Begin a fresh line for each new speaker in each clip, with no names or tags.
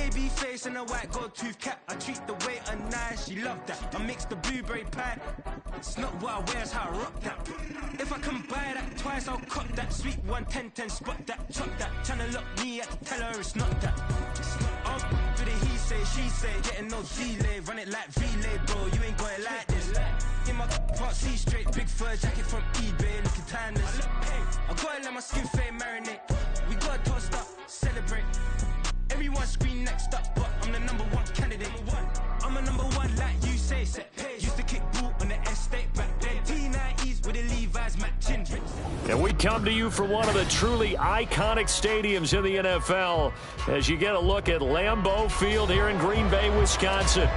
baby face and a white gold tooth cap. I treat the waiter nice, she love that. I mix the blueberry pie. It's not what I wear, it's how I rock that. If I can buy that twice, I'll cut that. Sweet 110, spot that, chop that. Tryna lock me, I have to tell her it's not that. I'll do the he say, she say, getting no delay. Run it like relay, bro, you ain't got it like this. In my part C straight, big fur jacket from eBay, looking timeless. I gotta let my skin fade marinate. We gotta toast up, celebrate. Everyone scream next up, but I'm the #1 candidate. I'm a #1 like you say. Used to kick ball on the estate back then. T90s with the Levi's matching.
And we come to you from one of the truly iconic stadiums in the NFL as you get a look at Lambeau Field here in Green Bay, Wisconsin.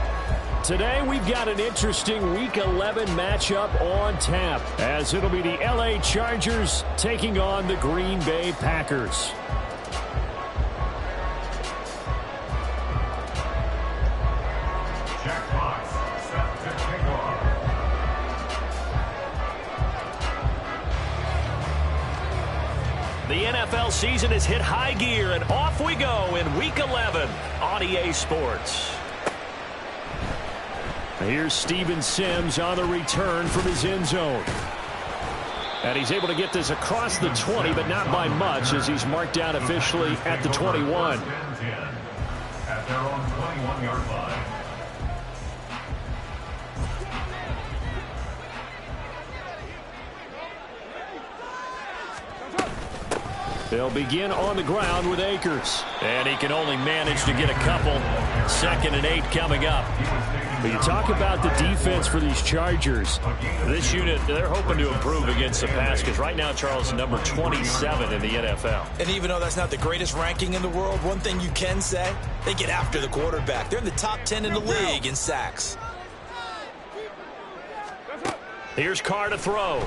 Today we've got an interesting Week 11 matchup on tap as it'll be the LA Chargers taking on the Green Bay Packers. The NFL season has hit high gear, and off we go in Week 11 on EA Sports. Here's Steven Sims on the return from his end zone. And he's able to get this across the 20, but not by much as he's marked down officially at the 21.
At their own 21-yard line.
They'll begin on the ground with Akers. And he can only manage to get a couple. 2nd and 8 coming up. But you talk about the defense for these Chargers.
This unit, they're hoping to improve against the pass because right now, Charles, number 27 in the NFL.
And even though that's not the greatest ranking in the world, one thing you can say, they get after the quarterback. They're in the top 10 in the league in sacks.
Here's Carr to throw.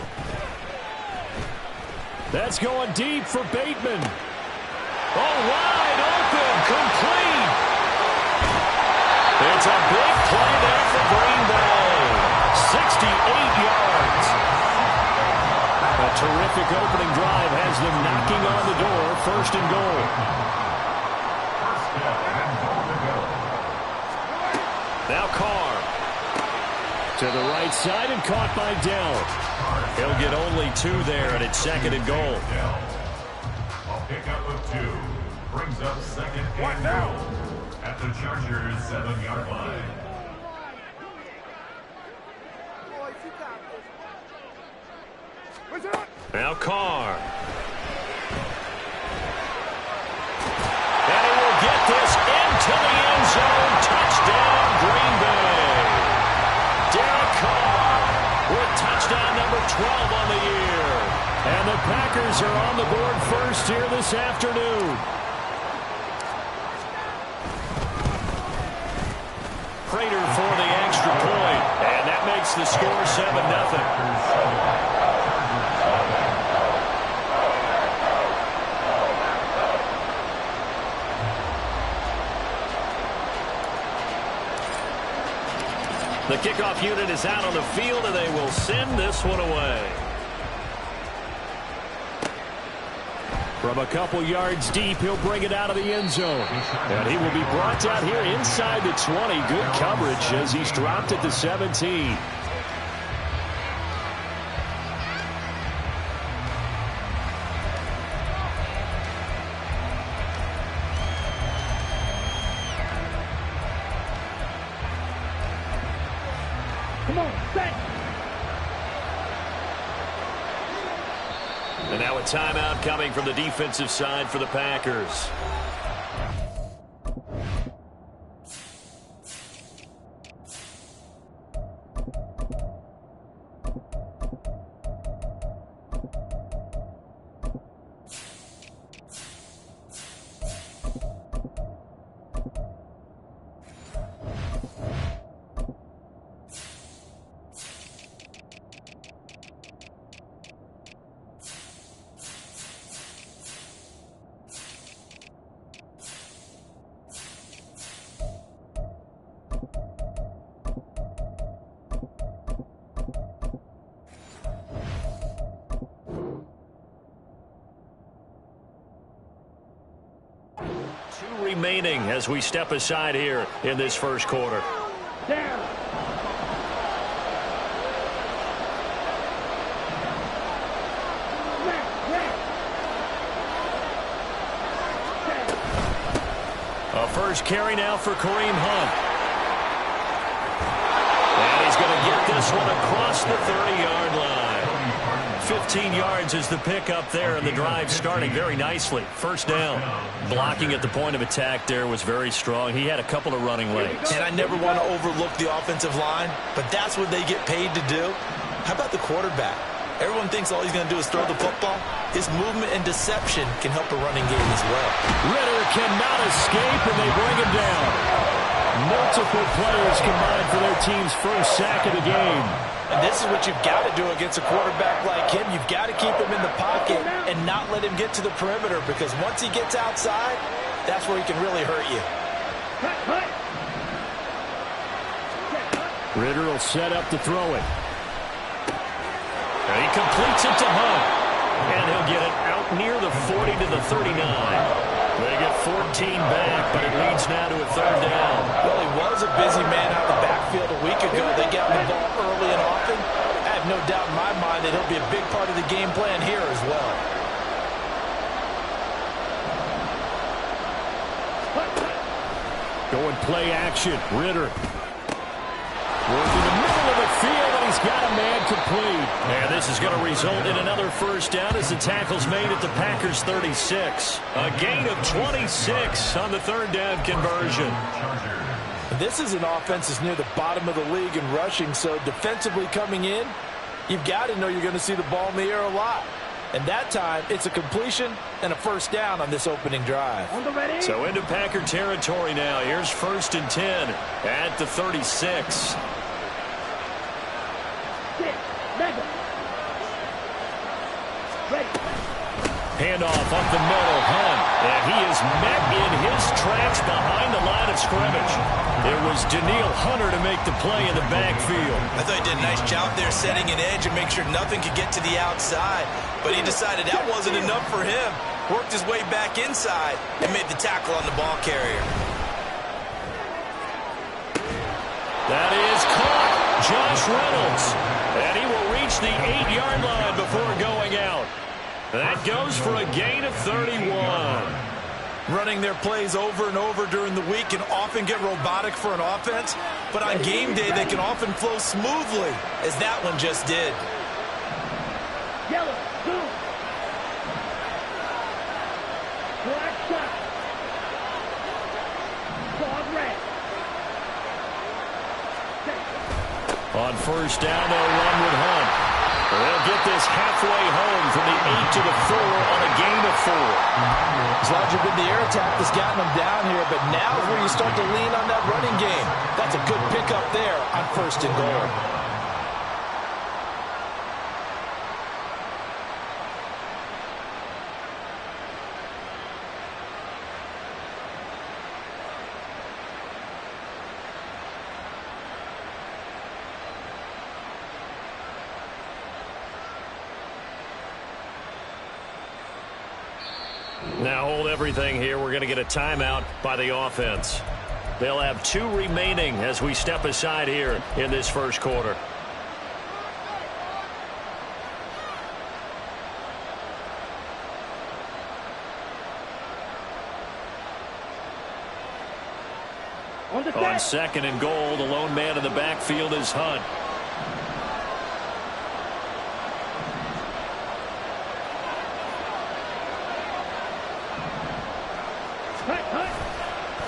That's going deep for Bateman. Oh, wide open, complete. It's a big play there for Green Bay. 68 yards. A terrific opening drive has them knocking on the door. 1st and goal. Now Carr. To the right side and caught by Dell.
He'll get only 2 there, and it's 2nd and goal.
A pickup of 2 brings up 2nd and goal at the Chargers' 7-yard line.
Now Carr.
And he will get this into the end zone. Touchdown, Green Bay. Derek Carr with touchdown number 12 on the year. And the Packers are on the board first here this afternoon. Prater for the extra point. And that makes the score 7-0. The kickoff unit is out on the field, and they will send this one away. From a couple yards deep, he'll bring it out of the end zone. And he will be brought out here inside the 20. Good coverage as he's dropped at the 17. And now a timeout coming from the defensive side for the Packers. remaining as we step aside here in this first quarter. A first carry now for Kareem Hunt. And he's going to get this one across the 30-yard line. 15 yards is the pickup there, and the drive starting very nicely. First down. Blocking at the point of attack there was very strong. He had a couple of running legs.
And I never want to overlook the offensive line, but that's what they get paid to do. How about the quarterback? Everyone thinks all he's going to do is throw the football. His movement and deception can help a running game as well.
Ridder cannot escape, and they bring him down. Multiple players combined for their team's first sack of the game.
And this is what you've got to do against a quarterback like him. You've got to keep him in the pocket and not let him get to the perimeter, because once he gets outside, that's where he can really hurt you.
Ridder will set up to throw it. And he completes it to Hunt. And he'll get it out near the 40 to the 39. They get 14 back, but it leads now to a third down.
Well, he was a busy man out of the backfield a week ago. They got him the ball early and often. I have no doubt in my mind that he'll be a big part of the game plan here as well.
Going play action. Ridder. Working the middle of the field, and he's got a man complete. And this is going to result in another first down as the tackle's made at the Packers' 36. A gain of 26 on the third down conversion.
This is an offense that's near the bottom of the league in rushing, so defensively coming in, you've got to know you're going to see the ball in the air a lot. And that time, it's a completion and a first down on this opening drive.
So into Packer territory now. Here's 1st and 10 at the 36. Handoff up the middle, Hunt. And he is met in his tracks behind the line of scrimmage. It was Danielle Hunter to make the play in the backfield.
I thought he did a nice job there setting an edge and make sure nothing could get to the outside. But he decided that wasn't enough for him. Worked his way back inside and made the tackle on the ball carrier.
That is caught. Josh Reynolds. And he will reach the 8-yard line before going out. That goes for a gain of 31.
Running their plays over and over during the week can often get robotic for an offense, but on game day they can often flow smoothly, as that one just did.
Yellow, blue. Black shot. Dog red.
On first down, they'll run with Hunt. They'll get this halfway home from the 8 to the 4 on a gain of 4.
As long as you've been the air attack that's gotten them down here, but now is where you start to lean on that running game. That's a good pickup there on 1st and goal.
Now hold everything here. We're going to get a timeout by the offense. They'll have 2 remaining as we step aside here in this first quarter. On 2nd and goal, the lone man in the backfield is Hunt.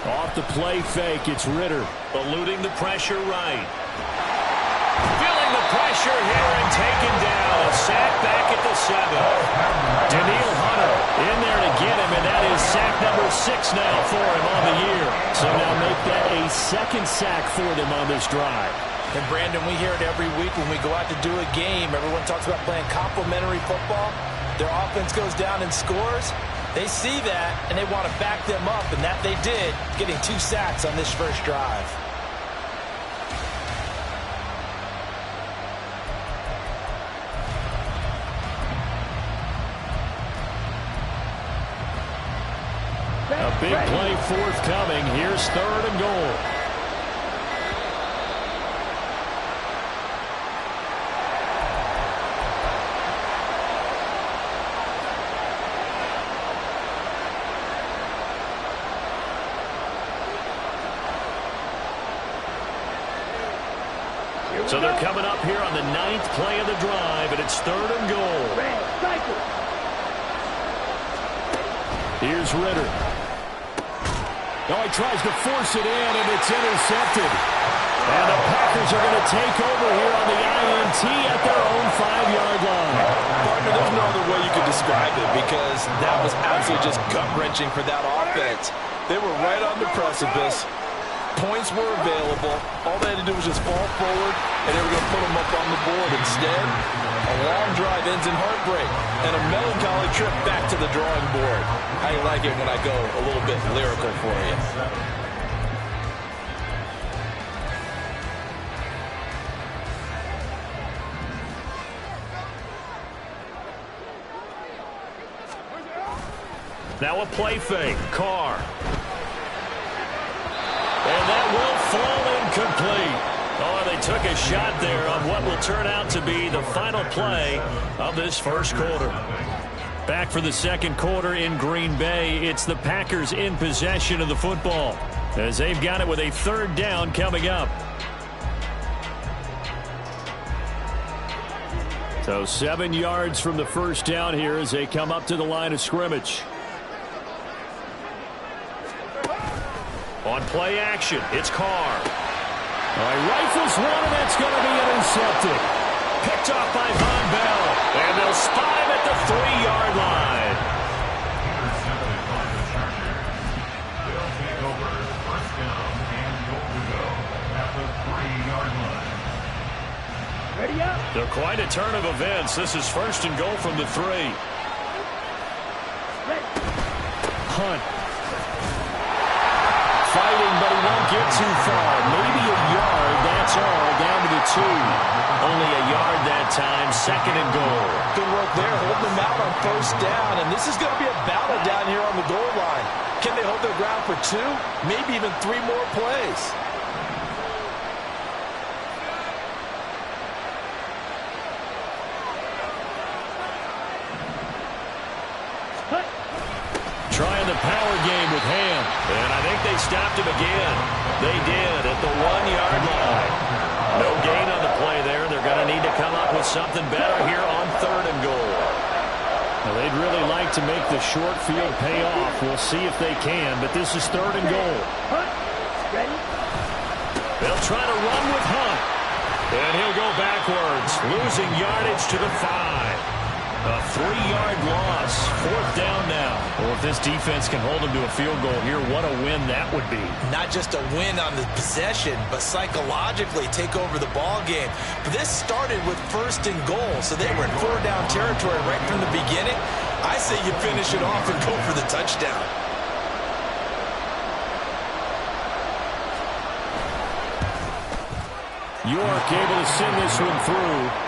Off the play fake, it's Ridder. Eluding the pressure right. Feeling the pressure here and taken down. A sack back at the 7. Danielle Hunter in there to get him, and that is sack number 6 now for him on the year. So now make that a 2nd sack for them on this drive.
And Brandon, we hear it every week when we go out to do a game. Everyone talks about playing complementary football. Their offense goes down and scores. They see that, and they want to back them up, and that they did, getting 2 sacks on this first drive.
A big play forthcoming. Here's 3rd and goal. So they're coming up here on the 9th play of the drive, and it's 3rd and goal. Here's Ritter. Oh, he tries to force it in, and it's intercepted. And the Packers are going to take over here on the INT at their own 5-yard line.
Partner, there's no other way you could describe it because that was absolutely just gut-wrenching for that offense. They were right on the precipice. Points were available. All they had to do was just fall forward, and they were going to put them up on the board. Instead, a long drive ends in heartbreak and a melancholy trip back to the drawing board. How you like it when I go a little bit lyrical for you?
Now a play fake. Carr. And that will fall incomplete. Oh, they took a shot there on what will turn out to be the final play of this first quarter. Back for the second quarter in Green Bay. It's the Packers in possession of the football as they've got it with a 3rd down coming up. So 7 yards from the first down here as they come up to the line of scrimmage. On play action, it's Carr. All right, rifles one, and that's going to be intercepted. Picked off by Von Bell, and they'll spot him at the 3-yard line.
Intercepted by the Chargers. They'll take over 1st down and goal to go at the 3-yard line.
Ready up.
They're quite a turn of events. This is 1st and goal from the 3. Hunt. Fighting, but he won't get too far. Maybe a yard, that's all, down to the 2. Only a yard that time, 2nd and goal.
Good work there, holding them out on 1st down, and this is going to be a battle down here on the goal line. Can they hold their ground for 2? Maybe even 3 more plays.
Trying the power game with Ham, and I think they stopped him again. They did at the 1-yard line. No gain on the play there. They're going to need to come up with something better here on 3rd and goal. Now, they'd really like to make the short field pay off. We'll see if they can, but this is 3rd and goal.
Ready?
They'll try to run with Hunt, and he'll go backwards, losing yardage to the 5. A 3-yard loss, 4th down now. Well, if this defense can hold them to a field goal here, what a win that would be.
Not just a win on the possession, but psychologically take over the ball game. But this started with 1st and goal, so they were in 4-down territory right from the beginning. I say you finish it off and go for the touchdown.
York able to send this one through.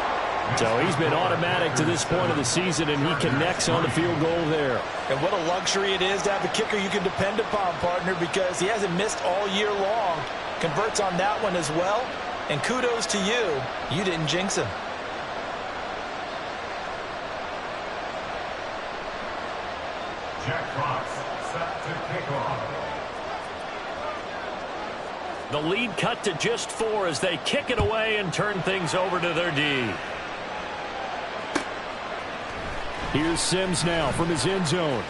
So he's been automatic to this point of the season, and he connects on the field goal there.
And what a luxury it is to have a kicker you can depend upon, partner, because he hasn't missed all year long. Converts on that one as well. And kudos to you. You didn't jinx him.
Jack Fox set to kick off.
The lead cut to just 4 as they kick it away and turn things over to their D. Here's Sims now from his end zone.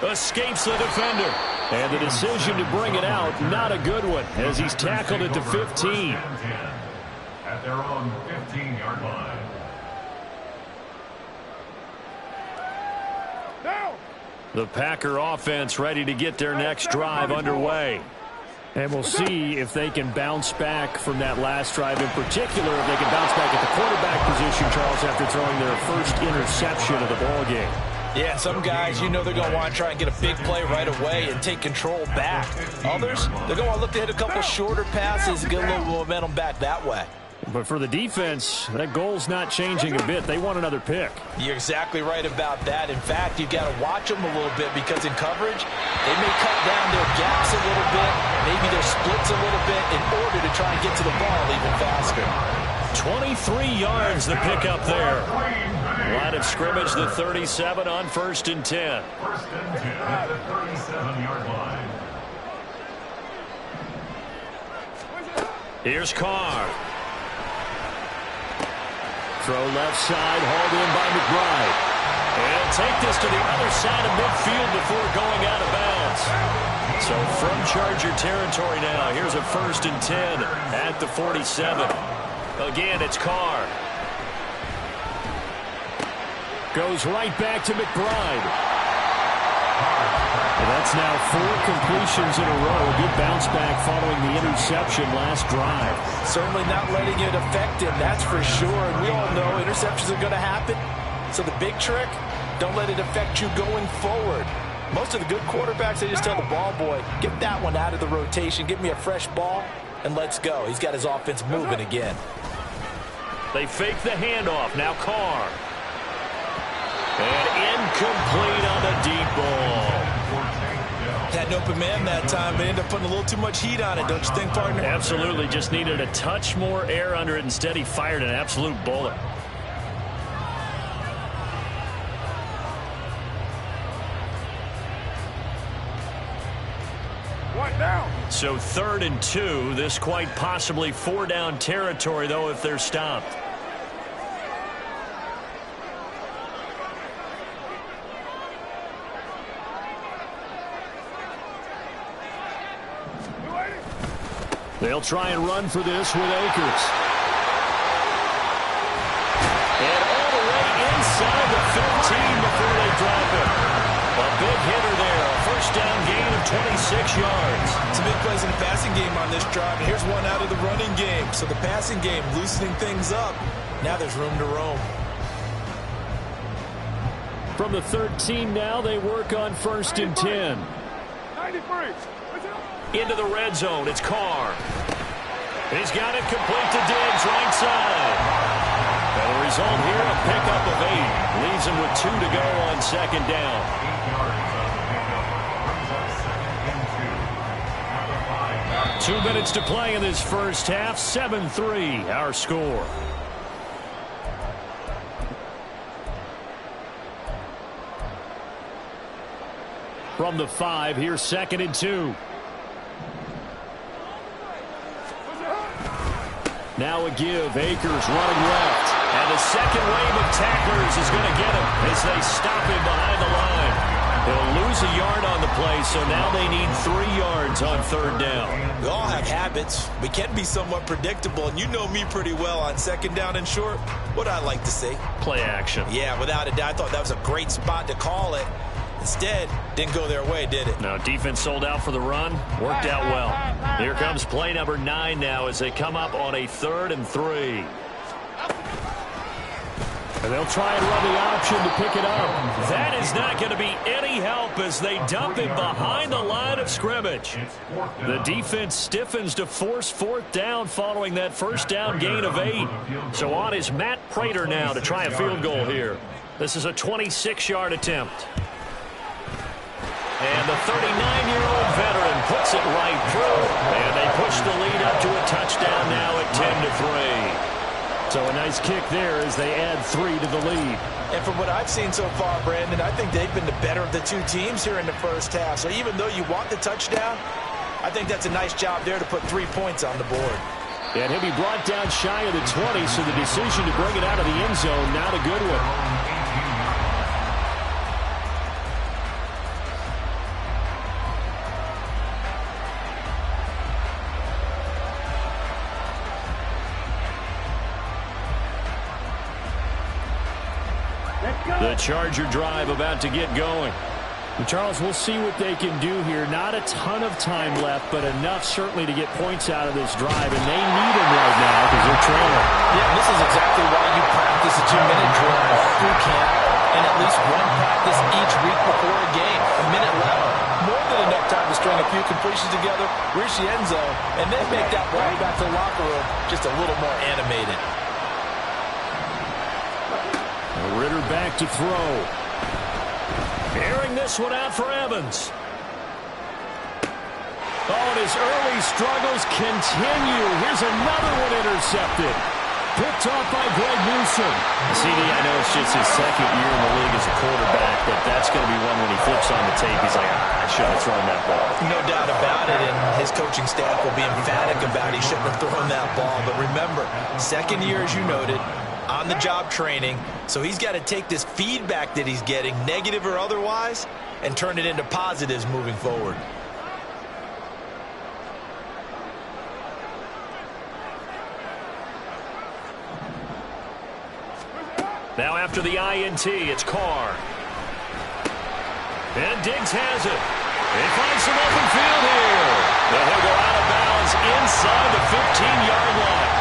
Escapes the defender. And the decision to bring it out, not a good one, as he's tackled at the 15.
At their own 15-yard line.
The Packer offense ready to get their next drive underway. And we'll see if they can bounce back from that last drive, in particular if they can bounce back at the quarterback position, Charles, after throwing their first interception of the ballgame.
Yeah, some guys, you know they're going to want to try and get a big play right away and take control back. Others, they're going to want to look to hit a couple shorter passes and get a little momentum back that way.
But for the defense, that goal's not changing a bit. They want another pick.
You're exactly right about that. In fact, you've got to watch them a little bit because in coverage, they may cut down their gaps a little bit, maybe their splits a little bit in order to try and get to the ball even faster.
23 yards the pick up there. Line of scrimmage, the 37 on 1st and 10.
1st and 10 at the 37-yard line.
Here's Carr. Throw left side, hauled in by McBride. And he'll take this to the other side of midfield before going out of bounds. So from Charger territory now, here's a 1st and 10 at the 47. Again, it's Carr. Goes right back to McBride. And that's now 4 completions in a row. A good bounce back following the interception last drive.
Certainly not letting it affect him, that's for sure. And we all know interceptions are going to happen. So the big trick, don't let it affect you going forward. Most of the good quarterbacks, they just tell the ball boy, get that one out of the rotation, give me a fresh ball, and let's go. He's got his offense moving again.
They fake the handoff. Now Carr. And incomplete on the deep ball.
Had an open man that time, but ended up putting a little too much heat on it, don't you think, partner?
Absolutely. Just needed a touch more air under it. Instead, he fired an absolute bullet. So 3rd and 2. This quite possibly 4-down territory, though, if they're stopped. They'll try and run for this with Akers. And all the way inside the 15 before they drop him. A big hitter there. A 1st down gain of 26 yards.
Some big plays in the passing game on this drive. And here's one out of the running game. So the passing game loosening things up. Now there's room to roam.
From the 13 now, they work on 1st and 10.
93.
Into the red zone. It's Carr. He's got it complete to Diggs, right side. And the result here, a pickup of 8. Leaves him with 2 to go on 2nd down.
8 yards on the pickup. Brings up 2nd and 2 at the 5.
2 minutes to play in this first half. 7-3, our score. From the 5, here's 2nd and 2. Now a give. Akers running left. And the second wave of tacklers is going to get him as they stop him behind the line. They'll lose a yard on the play, so now they need 3 yards on 3rd down.
We all have habits. We can be somewhat predictable, and you know me pretty well on 2nd down and short. What I like to see?
Play action.
Yeah, without a doubt. I thought that was a great spot to call it. Instead, didn't go their way, did it?
No, defense sold out for the run. Worked out well. Here comes play number 9 now as they come up on a 3rd and 3. And they'll try and run the option to pick it up. That is not going to be any help as they dump him behind the line of scrimmage. The defense stiffens to force 4th down following that 1st down gain of 8. So on is Matt Prater now to try a field goal here. This is a 26-yard attempt. And the 39-year-old veteran puts it right through. And they push the lead up to a touchdown now at 10-3. So a nice kick there as they add 3 to the lead.
And from what I've seen so far, Brandon, I think they've been the better of the 2 teams here in the first half. So even though you want the touchdown, I think that's a nice job there to put 3 points on the board.
And he'll be brought down shy of the 20, so the decision to bring it out of the end zone, not a good one. The Charger drive about to get going. And Charles, we'll see what they can do here. Not a ton of time left, but enough certainly to get points out of this drive. And they need them right now because they're trailing.
Yeah, this is exactly why you practice a 2-minute drill in fall boot camp. and at least one practice each week before a game. A minute left. More than enough time to string a few completions together, reach the end zone, and then make that walk back to the locker room just a little more animated.
Ritter back to throw. Airing this one out for Evans. Oh, and his early struggles continue. Here's another one intercepted. Picked off by Greg Newsome.
CD, I know it's just his second year in the league as a quarterback, but that's going to be one when he flips on the tape. He's like, I shouldn't have thrown that ball.
No doubt about it, and his coaching staff will be emphatic about he shouldn't have thrown that ball. But remember, second year, as you noted, on-the-job training, so he's got to take this feedback that he's getting, negative or otherwise, and turn it into positives moving forward.
Now after the INT, it's Carr. And Diggs has it. He finds some open field here. And he'll go out of bounds inside the 15-yard line.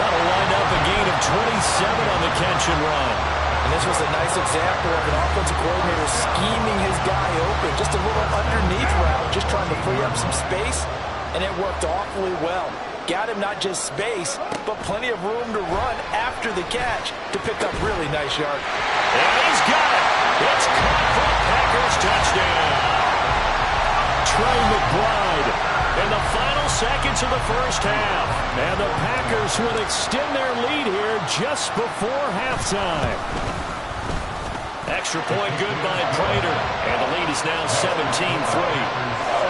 That'll wind up a gain of 27 on the catch and run.
And this was a nice example of an offensive coordinator scheming his guy open. Just a little underneath route, just trying to free up some space, and it worked awfully well. Got him not just space, but plenty of room to run after the catch to pick up really nice yard.
And he's got it. It's caught for a Packers touchdown. Trey McBride in the final seconds of the first half. And the Packers will extend their lead here just before halftime. Extra point good by Prater. And the lead is now 17-3.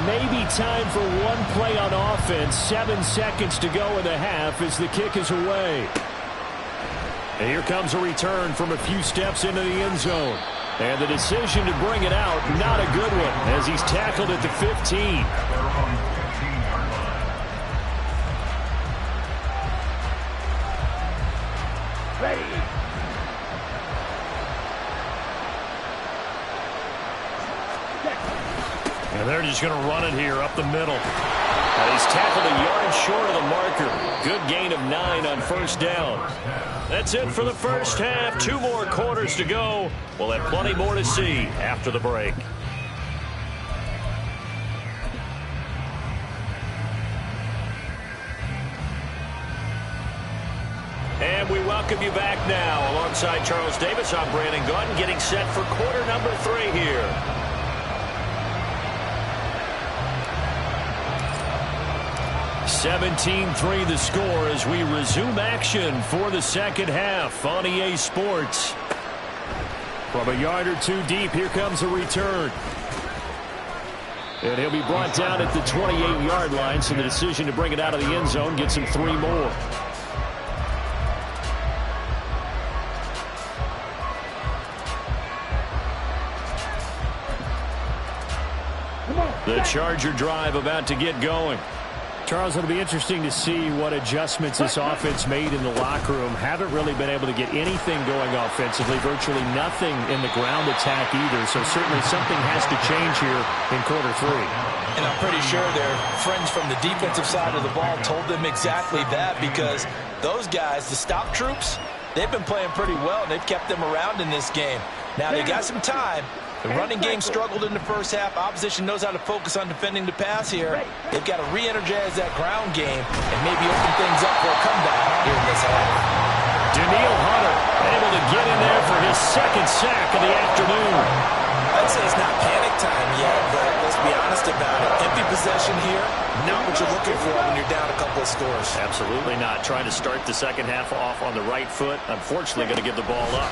Maybe time for one play on offense. 7 seconds to go in the half as the kick is away. And here comes a return from a few steps into the end zone. And the decision to bring it out, not a good one, as he's tackled at the 15.
Ready.
And they're just going to run it here up the middle. And he's tackled a yard short of the marker. Good gain of 9 on first down. That's it for the first half. 2 more quarters to go. We'll have plenty more to see after the break. And we welcome you back now. Alongside Charles Davis, I'm Brandon Gaudin, getting set for quarter number 3 here. 17-3 the score as we resume action for the second half on EA Sports. From a yard or 2 deep, here comes a return. And he'll be brought down at the 28-yard line, so the decision to bring it out of the end zone gets him 3 more. The Charger drive about to get going. Charles, it'll be interesting to see what adjustments this offense made in the locker room. Haven't really been able to get anything going offensively, virtually nothing in the ground attack either. So certainly something has to change here in quarter 3.
And I'm pretty sure their friends from the defensive side of the ball told them exactly that, because those guys, the stop troops, they've been playing pretty well, and they've kept them around in this game. Now, they got some time. The running game struggled in the first half. Opposition knows how to focus on defending the pass here. They've got to re-energize that ground game and maybe open things up for a comeback here in this half.
Danielle Hunter able to get in there for his 2nd sack of the afternoon.
I'd say it's not panic time yet, but let's be honest about it. Empty possession here, not what you're looking for when you're down a couple of scores.
Absolutely not. Trying to start the second half off on the right foot. Unfortunately, going to give the ball up.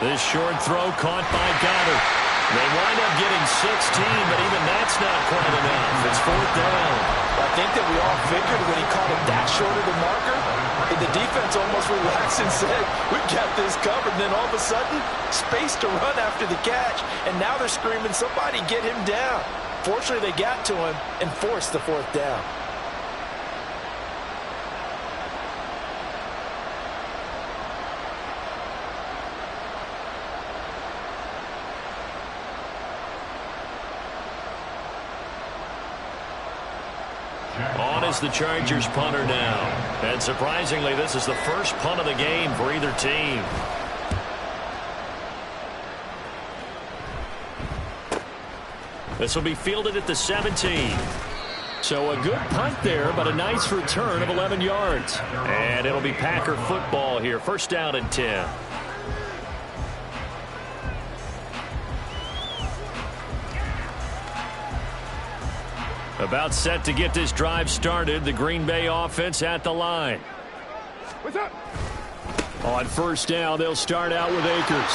This short throw caught by Goddard. They wind up getting 16, but even that's not quite enough. It's 4th down.
I think that we all figured when he caught it that short of the marker, that the defense almost relaxed and said, we've got this covered. And then all of a sudden, space to run after the catch. And now they're screaming, somebody get him down. Fortunately, they got to him and forced the 4th down.
On is the Chargers punter now. And surprisingly, this is the first punt of the game for either team. This will be fielded at the 17. So a good punt there, but a nice return of 11 yards. And it'll be Packer football here. First down and 10. About set to get this drive started. The Green Bay offense at the line.
What's up?
On first down, they'll start out with Akers.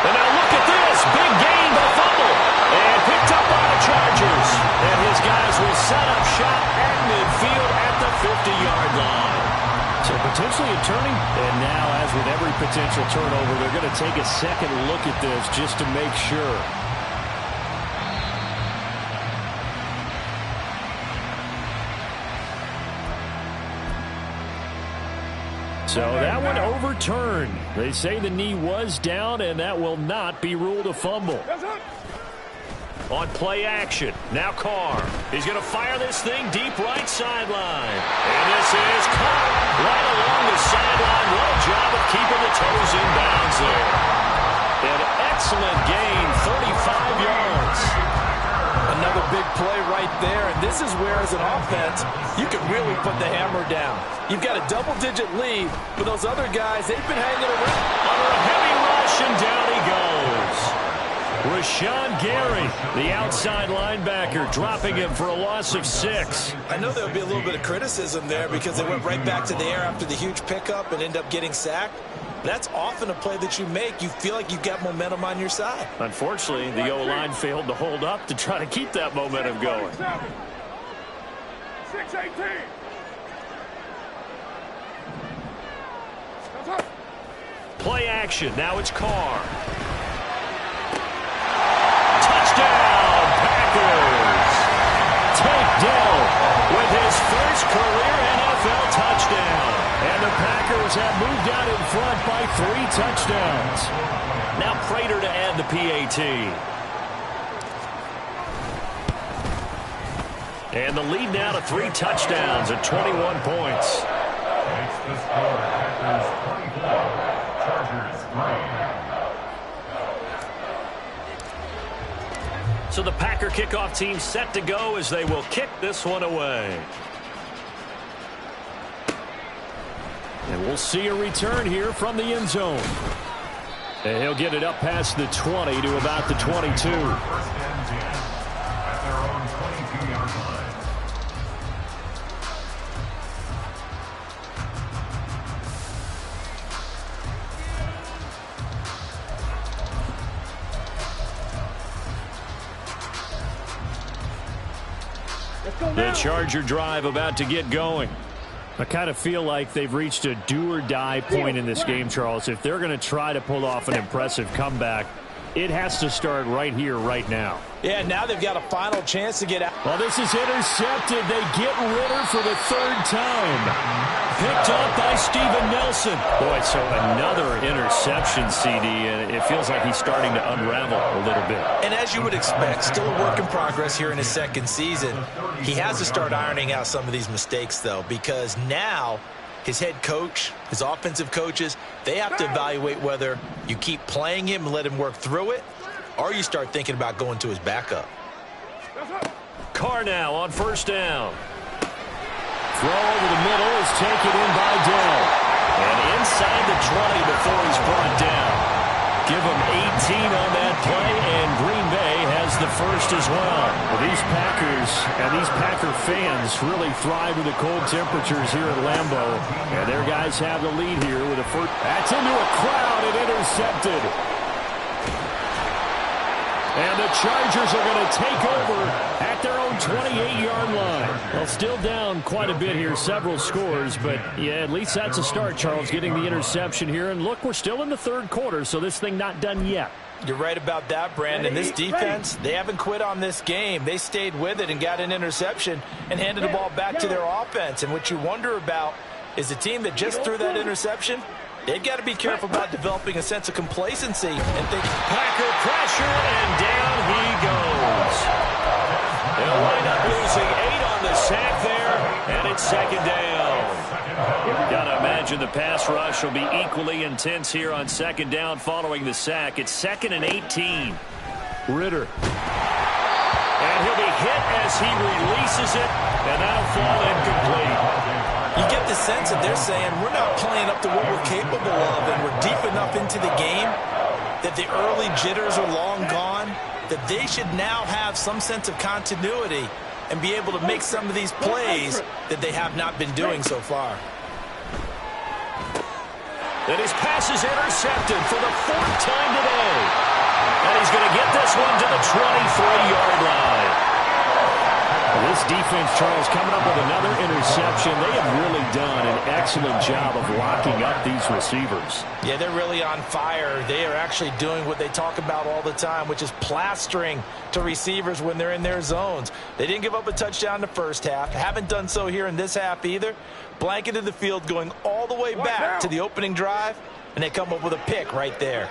And now look at this. Big gain, but fumble. And picked up by the Chargers. And his guys will set up shop at midfield at the 50-yard line. So potentially a turning. And now, as with every potential turnover, they're going to take a second look at this just to make sure. So that one overturned. They say the knee was down, and that will not be ruled a fumble. On play action, now Carr. He's going to fire this thing deep right sideline. And this is caught right along the sideline. What a job of keeping the toes in bounds there. An excellent gain, 35 yards.
Another big play right there, and this is where, as an offense, you can really put the hammer down. You've got a double-digit lead, but those other guys, they've been hanging around.
Under a heavy rush, and down he goes. Rashawn Gary, the outside linebacker, dropping him for a loss of 6.
I know there'll be a little bit of criticism there because they went right back to the air after the huge pickup and end up getting sacked. That's often a play that you make. You feel like you've got momentum on your side.
Unfortunately, the O-line failed to hold up to try to keep that momentum going.
6-18.
Play action. Now it's Carr. Touchdown, Packers. Tank Dell with his first career NFL touchdown. And the Packers have moved out in front by 3 touchdowns. Now Prater to add the PAT. And the lead now to 3 touchdowns at 21 points.
Makes the score Packers 24, Chargers 3.
So the Packer kickoff team set to go as they will kick this one away. And we'll see a return here from the end zone. And he'll get it up past the 20 to about the 22.
First and 10 at their own 22-yard line.
The Charger drive about to get going. I kind of feel like they've reached a do-or-die point in this game, Charles. If they're going to try to pull off an impressive comeback, it has to start right here, right now.
Yeah, now they've got a final chance to get out.
Well, this is intercepted. They get Ritter for the 3rd time. Picked up by Steven Nelson. Boy, so another interception, CD, and it feels like he's starting to unravel a little bit.
And as you would expect, still a work in progress here in his second season. He has to start ironing out some of these mistakes, though, because now his head coach, his offensive coaches, they have to evaluate whether you keep playing him and let him work through it, or you start thinking about going to his backup.
Carr now on first down. Throw over the middle is taken in by Dell. And inside the 20 before he's brought down. Give him 18 on that play, and Green Bay has the first as well. These Packers and these Packer fans really thrive with the cold temperatures here at Lambeau. And their guys have the lead here with a first. That's into a crowd and intercepted. And the Chargers are going to take over at their own 28-yard line. Well, still down quite a bit here, several scores, but yeah, at least that's a start, Charles, getting the interception here. And look, we're still in the 3rd quarter, so this thing not done yet.
You're right about that, Brandon. This defense, they haven't quit on this game. They stayed with it and got an interception and handed the ball back to their offense. And what you wonder about is the team that just threw that interception, they've got to be careful about developing a sense of complacency and think.
Packer pressure, and down he goes. They'll line It's second down. Got to imagine the pass rush will be equally intense here on second down following the sack. It's 2nd and 18. Ritter. And he'll be hit as he releases it, and that'll fall incomplete.
You get the sense that they're saying we're not playing up to what we're capable of, and we're deep enough into the game that the early jitters are long gone, that they should now have some sense of continuity and be able to make some of these plays that they have not been doing so far.
And his pass is intercepted for the 4th time today. And he's going to get this one to the 23-yard line. This defense, Charles, coming up with another interception. They have really done an excellent job of locking up these receivers.
Yeah, they're really on fire. They are actually doing what they talk about all the time, which is plastering to receivers when they're in their zones. They didn't give up a touchdown in the first half. Haven't done so here in this half either. Blanketed the field going all the way back to the opening drive, and they come up with a pick right there.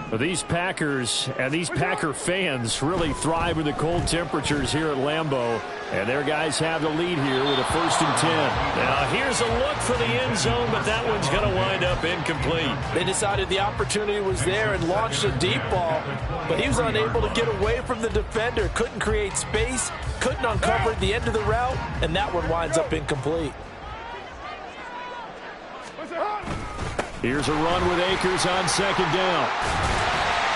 Well, these Packers and these Packer fans really thrive in the cold temperatures here at Lambeau. And their guys have the lead here with a 1st and 10. Now, here's a look for the end zone, but that one's going to wind up incomplete.
They decided the opportunity was there and launched a deep ball, but he was unable to get away from the defender. Couldn't create space, couldn't uncover the end of the route, and that one winds up incomplete.
Here's a run with Akers on second down.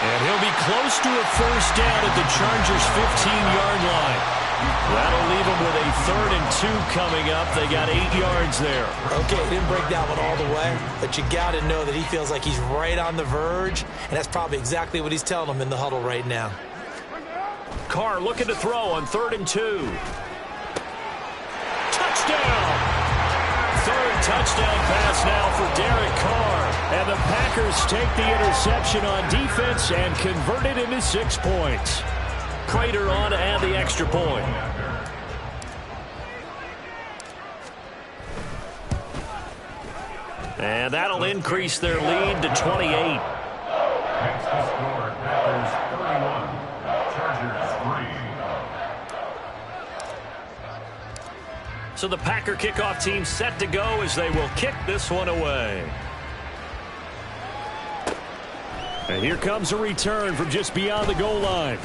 And he'll be close to a 1st down at the Chargers' 15-yard line. That'll leave them with a 3rd and 2 coming up. They got 8 yards there.
Okay, didn't break that one all the way, but you got to know that he feels like he's right on the verge, and that's probably exactly what he's telling them in the huddle right now.
Carr looking to throw on 3rd and 2. Touchdown! 3rd touchdown pass now for Derek Carr. And the Packers take the interception on defense and convert it into 6 points. Prater on to add the extra point. And that'll increase their lead to 28.
Next to score, Packers 31, Chargers 3.
So the Packer kickoff team set to go as they will kick this one away. And here comes a return from just beyond the goal line.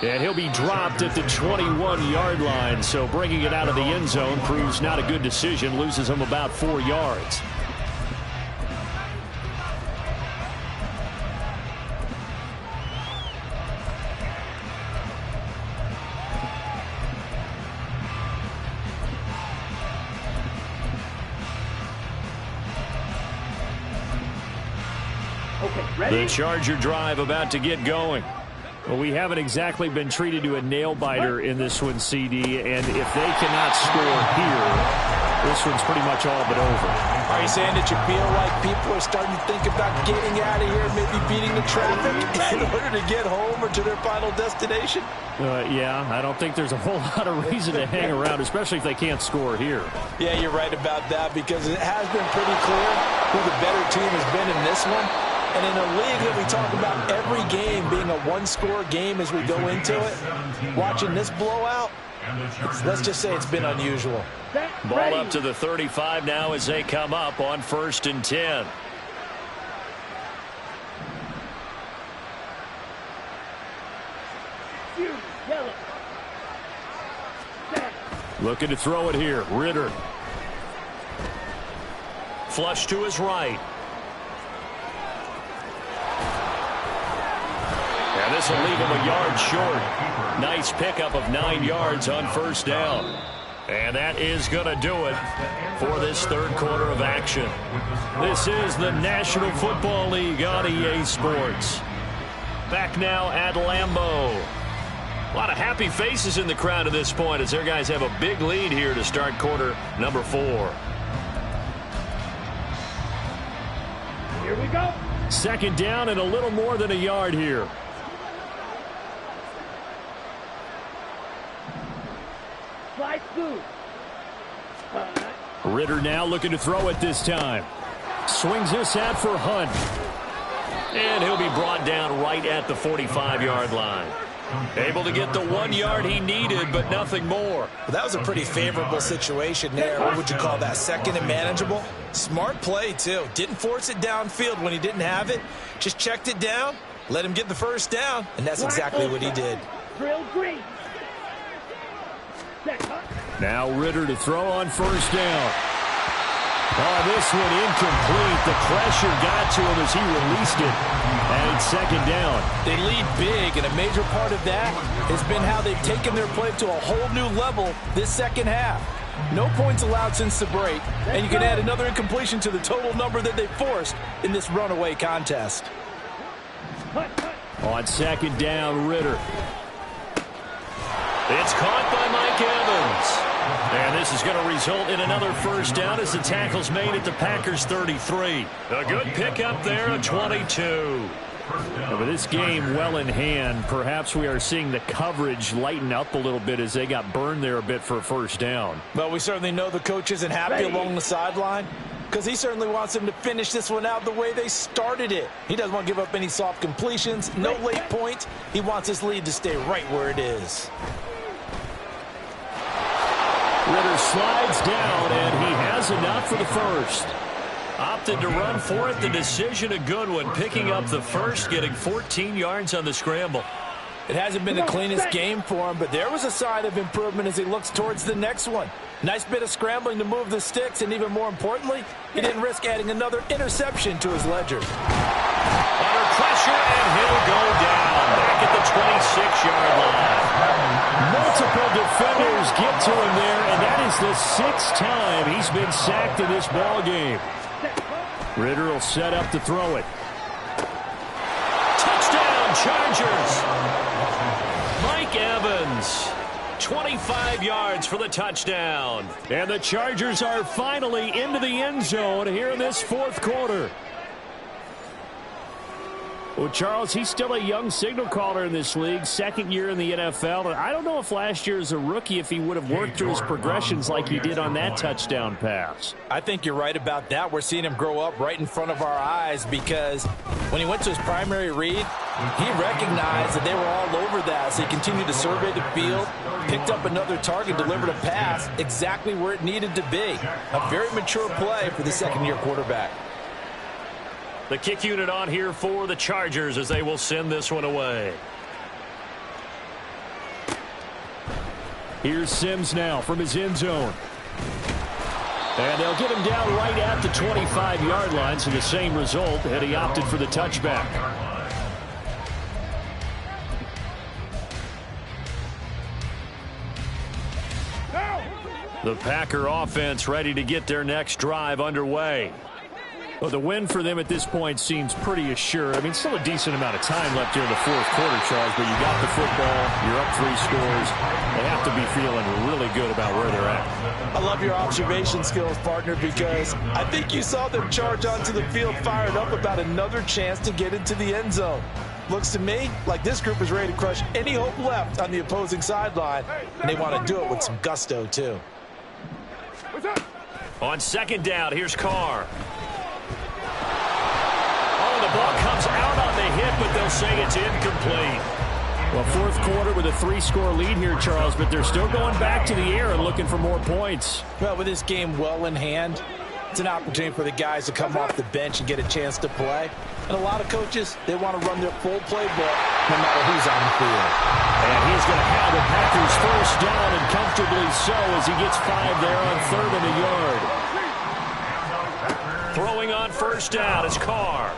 And he'll be dropped at the 21-yard line, so bringing it out of the end zone proves not a good decision, loses him about 4 yards. The Charger drive about to get going. Well, we haven't exactly been treated to a nail-biter in this one, CD, and if they cannot score here, this one's pretty much all but over.
Are you saying that you feel like people are starting to think about getting out of here, maybe beating the traffic in order to get home or to their final destination?
Yeah, I don't think there's a whole lot of reason to hang around, especially if they can't score here.
Yeah, you're right about that, because it has been pretty clear who the better team has been in this one. And in a league that we talk about every game being a one-score game as we go into it, watching this blowout, let's just say it's been unusual.
Ball up to the 35 now as they come up on 1st and 10. Looking to throw it here. Ritter. Flush to his right. And this will leave him a yard short. Nice pickup of 9 yards on 1st down. And that is going to do it for this 3rd quarter of action. This is the National Football League on EA Sports. Back now at Lambeau. A lot of happy faces in the crowd at this point as their guys have a big lead here to start quarter number 4.
Here we go.
2nd down and a little more than a yard here.
Slide through.
Ritter now looking to throw it this time. Swings this out for Hunt. And he'll be brought down right at the 45-yard line. Able to get the 1 yard he needed, but nothing more.
Well, that was a pretty favorable situation there. What would you call that? Second and manageable? Smart play, too. Didn't force it downfield when he didn't have it. Just checked it down, let him get the first down, and that's exactly what he did.
Drill green.
Now Ridder to throw on first down. Oh, this one incomplete. The pressure got to him as he released it. And it's second down.
They lead big, and a major part of that has been how they've taken their play to a whole new level this second half. No points allowed since the break, and you can add another incompletion to the total number that they forced in this runaway contest.
On second down, Ridder. It's caught by Mike Evans. And this is going to result in another first down as the tackle's made at the Packers' 33. A good pickup there, a 22. And with this game well in hand, perhaps we are seeing the coverage lighten up a little bit as they got burned there a bit for a first down.
Well, we certainly know the coach isn't happy along the sideline because he certainly wants them to finish this one out the way they started it. He doesn't want to give up any soft completions, no late points. He wants his lead to stay right where it is.
Ridder slides down, and he has enough for the first. Opted to run for it. The decision a good one. Picking up the first, getting 14 yards on the scramble.
It hasn't been the cleanest game for him, but there was a sign of improvement as he looks towards the next one. Nice bit of scrambling to move the sticks, and even more importantly, he didn't risk adding another interception to his ledger.
Under pressure, and he'll go down back at the 26-yard line. Multiple defenders get to him there, and that is the 6th time he's been sacked in this ball game. Ridder will set up to throw it. Touchdown, Chargers! Mike Evans, 25 yards for the touchdown. And the Chargers are finally into the end zone here in this fourth quarter. Well, Charles, he's still a young signal caller in this league, second year in the NFL. And I don't know if last year as a rookie if he would have worked through his progressions like he did on that touchdown pass.
I think you're right about that. We're seeing him grow up right in front of our eyes because when he went to his primary read, he recognized that they were all over that. So he continued to survey the field, picked up another target, delivered a pass exactly where it needed to be. A very mature play for the second-year quarterback.
The kick unit on here for the Chargers as they will send this one away. Here's Sims now from his end zone. And they'll get him down right at the 25-yard line, so the same result, and he opted for the touchback. The Packer offense ready to get their next drive underway. Well, the win for them at this point seems pretty assured. I mean, still a decent amount of time left here in the fourth quarter, Charles, but you got the football, you're up 3 scores. They have to be feeling really good about where they're at.
I love your observation skills, partner, because I think you saw them charge onto the field fired up about another chance to get into the end zone. Looks to me like this group is ready to crush any hope left on the opposing sideline, and they want to do it with some gusto, too.
On second down, here's Carr. The ball comes out on the hit, but they'll say it's incomplete. Well, fourth quarter with a 3-score lead here, Charles, but they're still going back to the air and looking for more points.
Well, with this game well in hand, it's an opportunity for the guys to come off the bench and get a chance to play. And a lot of coaches, they want to run their full playbook no matter who's on the field.
And he's going to have the Packers first down, and comfortably so as he gets 5 there on 3rd and a yard. Throwing on first down is Carr.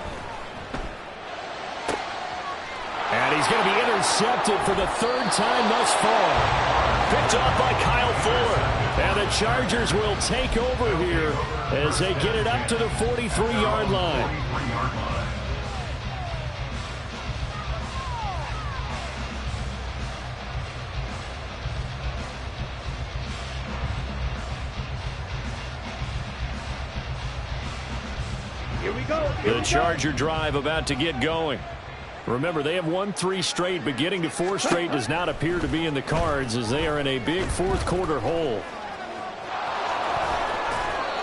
And he's going to be intercepted for the 3rd time thus far. Picked off by Kyle Fuller. And the Chargers will take over here as they get it up to the 43-yard line.
Here we go.
The Charger drive about to get going. Remember, they have won 3 straight, but getting to 4 straight does not appear to be in the cards as they are in a big fourth quarter hole.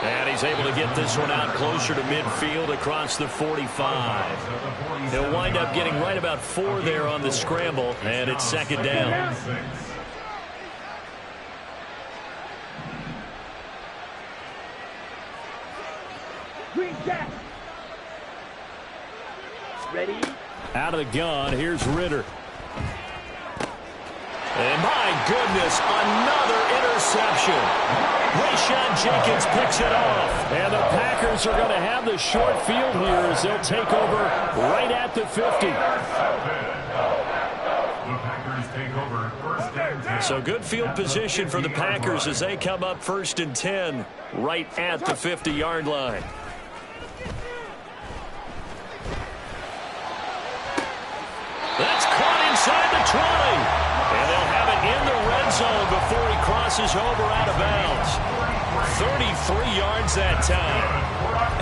And he's able to get this one out closer to midfield across the 45. He'll wind up getting right about 4 there on the scramble, and it's second down.
Green Jack. Ready?
Out of the gun, here's Ritter. And my goodness, another interception. Rayshawn Jenkins picks it off. And the Packers are going to have the short field here as they'll take over right at the 50.
The Packers take over first and 10.
So good field position for the Packers as they come up first and 10 right at the 50-yard line. That's caught inside the 20. And they'll have it in the red zone before he crosses over out of bounds. 33 yards that time.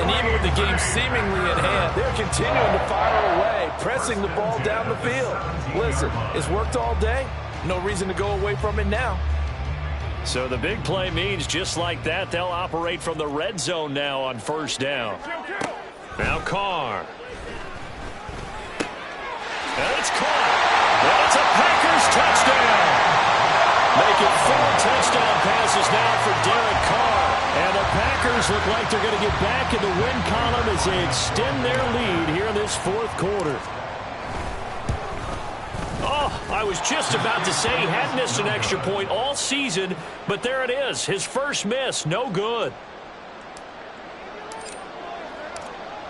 And even with the game seemingly in hand, they're continuing to fire away, pressing the ball down the field. Listen, it's worked all day. No reason to go away from it now.
So the big play means just like that, they'll operate from the red zone now on first down. Now Carr. And it's caught. And it's a Packers touchdown. Make it 4 touchdown passes now for Derek Carr. And the Packers look like they're going to get back in the win column as they extend their lead here in this fourth quarter. Oh, I was just about to say he had missed an extra point all season, but there it is. His first miss, no good.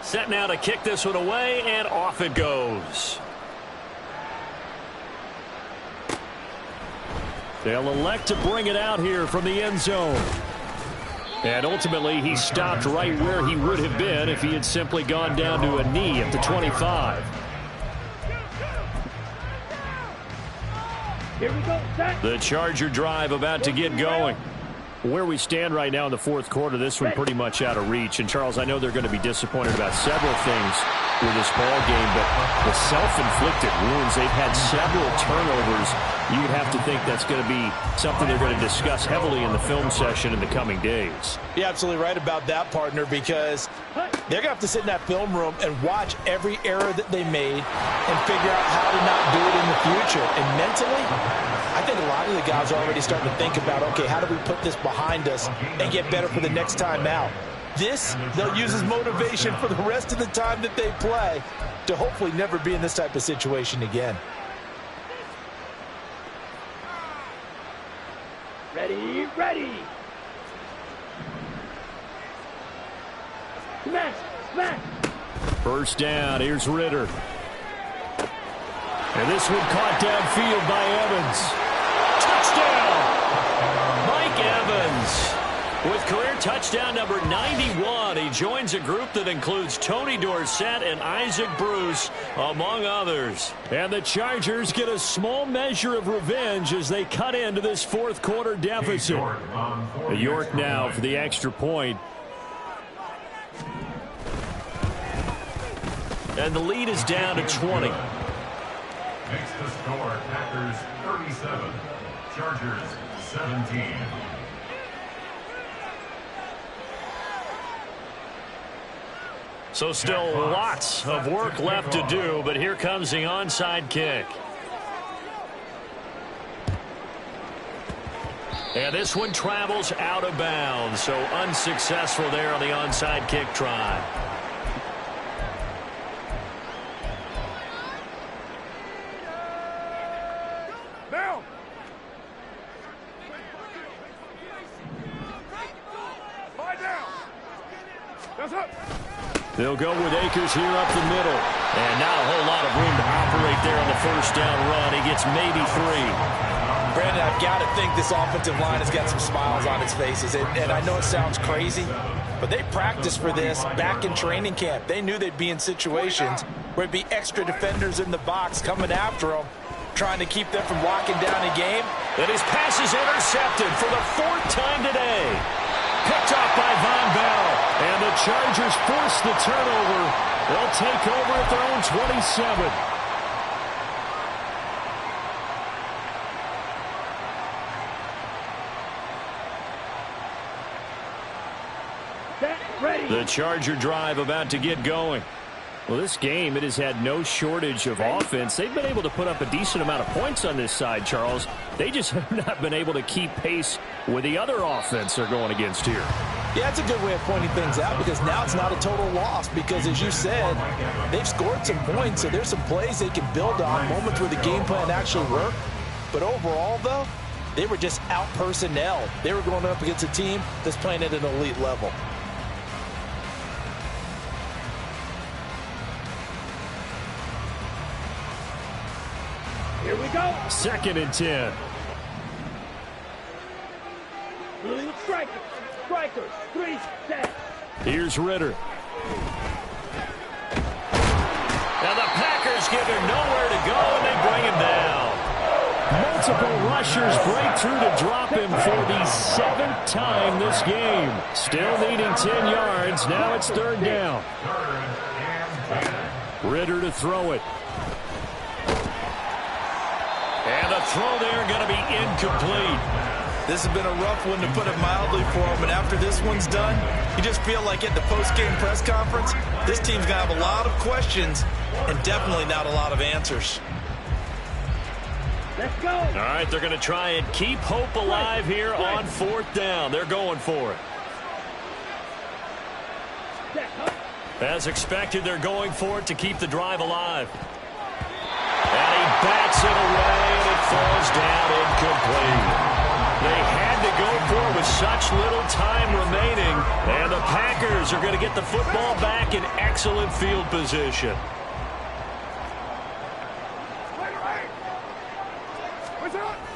Set now to kick this one away, and off it goes. They'll elect to bring it out here from the end zone. And ultimately, he stopped right where he would have been if he had simply gone down to a knee at the 25.
Here we go, set.
The Charger drive about to get going. Where we stand right now in the fourth quarter, this one pretty much out of reach. And, Charles, I know they're going to be disappointed about several things with this ball game, but the self-inflicted wounds, they've had several turnovers. You would have to think that's going to be something they're going to discuss heavily in the film session in the coming days.
You're absolutely right about that, partner, because they're going to have to sit in that film room and watch every error that they made and figure out how to not do it in the future. And mentally, I think a lot of the guys are already starting to think about, okay, how do we put this behind us and get better for the next time out? This, they'll use as motivation for the rest of the time that they play to hopefully never be in this type of situation again.
Ready, ready. Smash, smash.
First down, here's Ritter. And this one caught downfield by Evans. Touchdown! Mike Evans with career touchdown number 91. He joins a group that includes Tony Dorsett and Isaac Bruce, among others. And the Chargers get a small measure of revenge as they cut into this fourth quarter deficit. York now for the extra point. And the lead is down to 20.
Makes the score Packers 37, Chargers 17.
So still lots of work left to do, but here comes the onside kick. And this one travels out of bounds, so unsuccessful there on the onside kick try.
Now! Lie down! That's up!
They'll go with Akers here up the middle. And not a whole lot of room to operate there on the first down run. He gets maybe 3.
Brandon, I've got to think this offensive line has got some smiles on its faces. And I know it sounds crazy, but they practiced for this back in training camp. They knew they'd be in situations where it'd be extra defenders in the box coming after them, trying to keep them from locking down a game.
And his pass is intercepted for the 4th time today. Picked off by Von Bell. And the Chargers force the turnover. They'll take over at their own 27.
Ready.
The Charger drive about to get going.
Well, this game, it has had no shortage of offense. They've been able to put up a decent amount of points on this side, Charles. They just have not been able to keep pace with the other offense they're going against here.
Yeah, that's a good way of pointing things out because now it's not a total loss because, as you said, they've scored some points, so there's some plays they can build on, moments where the game plan actually worked. But overall, though, they were just out-personnel. They were going up against a team that's playing at an elite level.
Here we go.
2nd and 10.
Blue striker. Strikers. 3 set.
Here's Ritter. Now the Packers give him nowhere to go, and they bring him down. Multiple rushers break through to drop him for the 7th time this game. Still needing 10 yards. Now it's 3rd down. Ritter to throw it. And the throw there going to be incomplete.
This has been a rough one, to put it mildly, for him. And after this one's done, you just feel like at the post-game press conference, this team's going to have a lot of questions and definitely not a lot of answers.
Let's go.
All right, they're going to try and keep hope alive here on 4th down. They're going for it. As expected, they're going for it to keep the drive alive. And he bats it away, and it falls down incomplete. They had to go for it with such little time remaining, and the Packers are going to get the football back in excellent field position.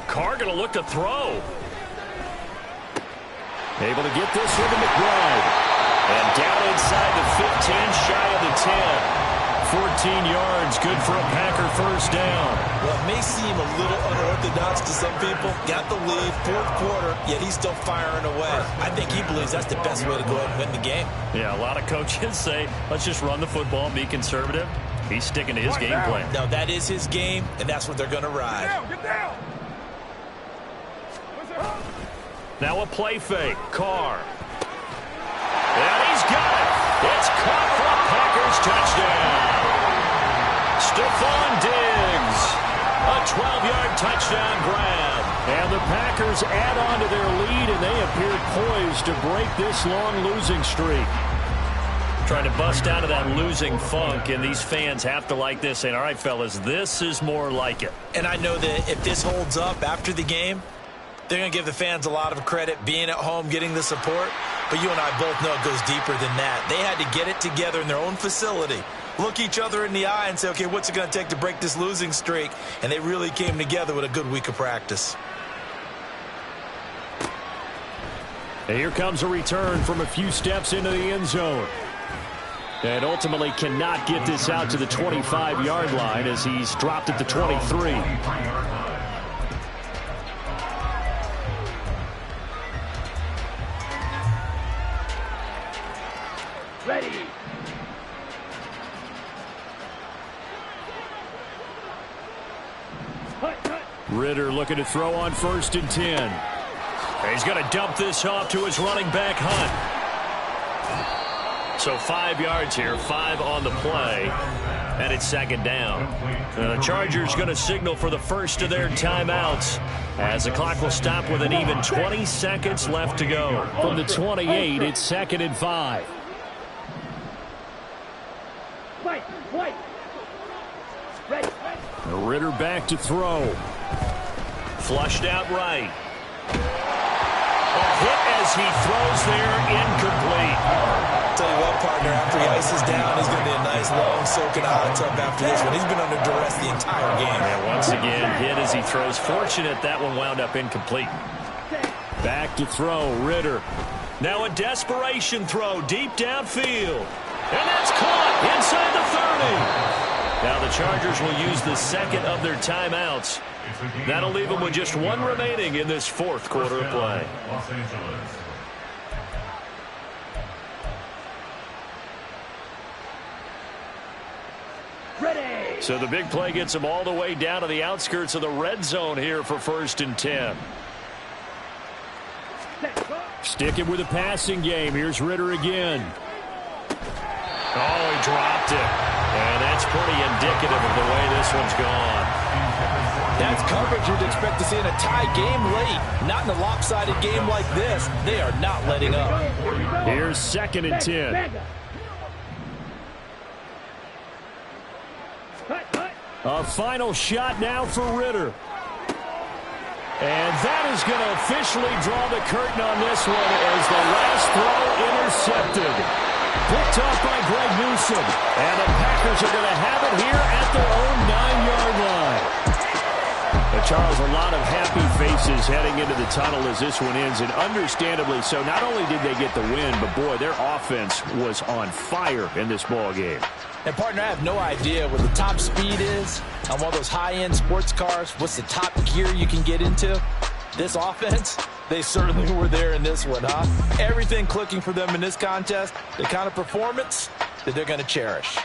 Carr going to look to throw. Able to get this one to McBride. And down inside the 15, shy of the 10. 14 yards, good for a Packer 1st down.
Well, it may seem a little unorthodox to some people. Got the lead, 4th quarter, yet he's still firing away. I think he believes that's the best way to go ahead and win the game.
Yeah, a lot of coaches say, let's just run the football and be conservative. He's sticking to his game plan.
No, that is his game, and that's what they're going to ride.
Get down.
Now a play fake. Carr. And he's got it. It's caught for a Packers touchdown. Stephon Diggs. A 12-yard touchdown grab. And the Packers add on to their lead, and they appear poised to break this long losing streak. Trying to bust out of that losing funk, and these fans have to like this, saying, all right, fellas, this is more like it.
And I know that if this holds up after the game, they're going to give the fans a lot of credit, being at home, getting the support. But you and I both know it goes deeper than that. They had to get it together in their own facility, look each other in the eye and say, okay, what's it going to take to break this losing streak? And they really came together with a good week of practice.
And here comes a return from a few steps into the end zone. And ultimately cannot get this out to the 25-yard line as he's dropped at the 23.
Ready.
Ritter looking to throw on 1st and 10. And he's going to dump this off to his running back, Hunt. So 5 yards here, 5 on the play, and it's 2nd down. The Chargers going to signal for the first of their timeouts as the clock will stop with an even 20 seconds left to go. From the 28, it's 2nd and 5.
White. Ready.
Ritter back to throw. Flushed out right. A hit as he throws there, incomplete.
Tell you what, partner, after he ices down, he's going to be a nice, long, soaking hot tub after this one. He's been under duress the entire game.
And once again, hit as he throws. Fortunate that one wound up incomplete. Back to throw, Ritter. Now a desperation throw deep downfield. And that's caught inside the 30. Now the Chargers will use the second of their timeouts. That'll leave them with just one remaining in this 4th quarter of play.
Los Angeles.
Ready.
So the big play gets them all the way down to the outskirts of the red zone here for 1st and 10.
set, go.
Sticking with the passing game. Here's Ritter again. Oh, he dropped it. And that's pretty indicative of the way this one's gone.
That's coverage you'd expect to see in a tie game late. Not in a lopsided game like this. They are not letting up.
Here's 2nd and 10. A final shot now for Ritter. And that is going to officially draw the curtain on this one as the last throw intercepted. Picked off by Greg Newsome. And the Packers are going to have it here at their own 9-yard line. But Charles, a lot of happy faces heading into the tunnel as this one ends, and understandably so. Not only did they get the win, but boy, their offense was on fire in this ball game.
And, partner, I have no idea what the top speed is on one of those high-end sports cars. What's the top gear you can get into? This offense, they certainly were there in this one, huh? Everything clicking for them in this contest, the kind of performance that they're going to cherish.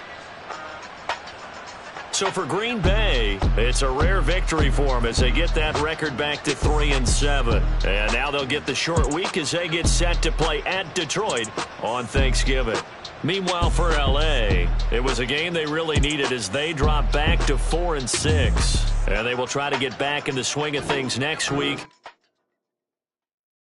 So for Green Bay, it's a rare victory for them as they get that record back to 3-7. And now they'll get the short week as they get set to play at Detroit on Thanksgiving. Meanwhile, for L.A., it was a game they really needed as they drop back to 4-6. And they will try to get back in the swing of things next week